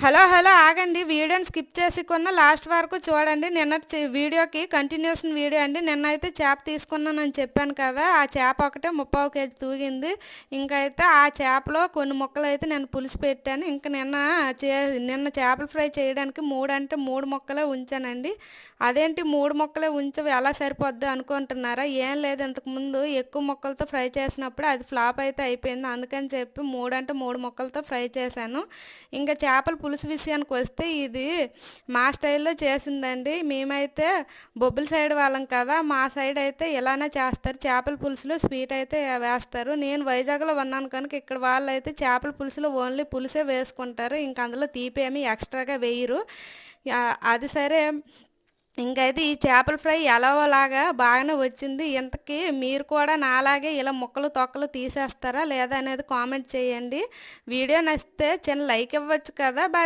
Hello hello ఆగండి. వీడియోని skip చేసుకున్న లాస్ట్ వరకు చూడండి. నిన్నటి వీడియోకి కంటిన్యూషన్ వీడియో అండి. నిన్నైతే చేప తీసుకున్నానని చెప్పాను కదా, ఆ చేప ఒకటే 30 కేజీ తూగింది. ఇంకైతే ఆ చేపలో కొన్ని ముక్కలు అయితే నేను పులుసు పెట్టాను. ఇంకా నిన్న చేపల ఫ్రై చేయడానికి 3 అంటే 3 ముక్కలే ఉంచానండి. అదేంటి 3 ముక్కలే ఉంచవి ఎలా సరిపోద్ది అనుకుంటున్నారా? ఏం లేదు, ఇంతకుముందు ఎక్కువ ముక్కలతో ఫ్రై చేసినప్పుడు అది ఫ్లాప్ అయితే అయిపోయింది. అందుకని చెప్పి 3 అంటే 3 ముక్కలతో ఫ్రై చేశాను. ఇంకా చేపల పులుసు విషయానికి వస్తే ఇది మా స్టైల్లో చేసిందండి. మేమైతే బొబ్బిల సైడ్ వాళ్ళం కదా, మా సైడ్ అయితే ఇలానే చేస్తారు. చేపల పులుసులో స్వీట్ అయితే వేస్తారు. నేను వైజాగ్లో ఉన్నాను కనుక ఇక్కడ వాళ్ళు అయితే చేపల పులుసులో ఓన్లీ పులుసే వేసుకుంటారు. ఇంక అందులో తీపి ఏమి ఎక్స్ట్రాగా వేయరు. అది సరే. ఇంకైతే ఈ చేపల ఫ్రై ఎలాగోలాగా బాగానే వచ్చింది. ఇంతకీ మీరు కూడా నాలాగే ఇలా ముక్కలు తొక్కలు తీసేస్తారా లేదా అనేది కామెంట్ చేయండి. వీడియో నచ్చితే చిన్న లైక్ ఇవ్వచ్చు కదా. బాయ్.